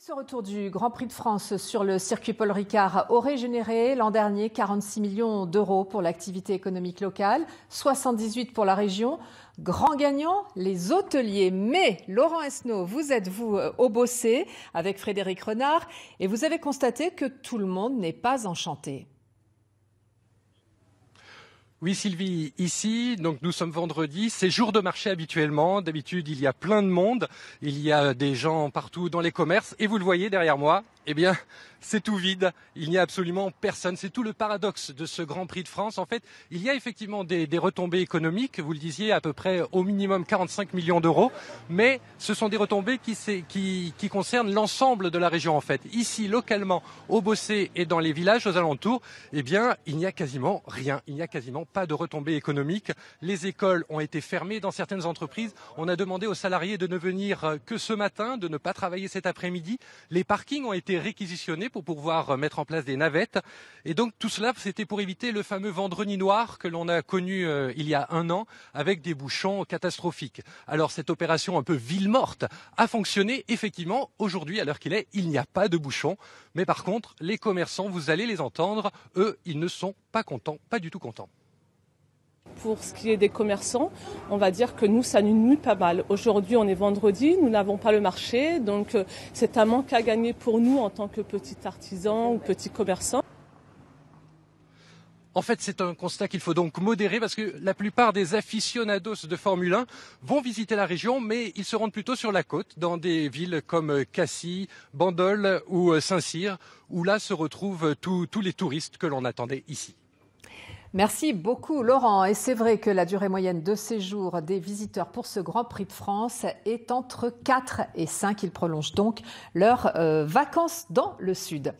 Ce retour du Grand Prix de France sur le circuit Paul Ricard aurait généré l'an dernier 46 millions d'euros pour l'activité économique locale, 78 pour la région. Grand gagnant, les hôteliers. Mais Laurent Esnault, vous êtes au Bossé avec Frédéric Renard et vous avez constaté que tout le monde n'est pas enchanté. Oui Sylvie, ici, donc nous sommes vendredi, c'est jour de marché habituellement. D'habitude, il y a plein de monde, il y a des gens partout dans les commerces et vous le voyez derrière moi, eh bien, c'est tout vide, il n'y a absolument personne. C'est tout le paradoxe de ce Grand Prix de France. En fait, il y a effectivement des retombées économiques, vous le disiez, à peu près au minimum 45 millions d'euros, mais ce sont des retombées qui concernent l'ensemble de la région en fait. Ici, localement, au Bossé et dans les villages aux alentours, eh bien, il n'y a quasiment rien, il n'y a quasiment pas de retombées économiques. Les écoles ont été fermées dans certaines entreprises. On a demandé aux salariés de ne venir que ce matin, de ne pas travailler cet après-midi. Les parkings ont été réquisitionnés pour pouvoir mettre en place des navettes. Et donc tout cela, c'était pour éviter le fameux vendredi noir que l'on a connu il y a un an avec des bouchons catastrophiques. Alors cette opération un peu ville morte a fonctionné effectivement. Aujourd'hui, à l'heure qu'il est, il n'y a pas de bouchons. Mais par contre, les commerçants, vous allez les entendre, eux, ils ne sont pas contents, pas du tout contents. Pour ce qui est des commerçants, on va dire que nous, ça nous nuit pas mal. Aujourd'hui, on est vendredi, nous n'avons pas le marché, donc c'est un manque à gagner pour nous en tant que petits artisans ou petits commerçants. En fait, c'est un constat qu'il faut donc modérer parce que la plupart des aficionados de Formule 1 vont visiter la région, mais ils se rendent plutôt sur la côte, dans des villes comme Cassis, Bandol ou Saint-Cyr, où là se retrouvent tous les touristes que l'on attendait ici. Merci beaucoup Laurent. Et c'est vrai que la durée moyenne de séjour des visiteurs pour ce Grand Prix de France est entre 4 et 5. Ils prolongent donc leurs vacances dans le sud.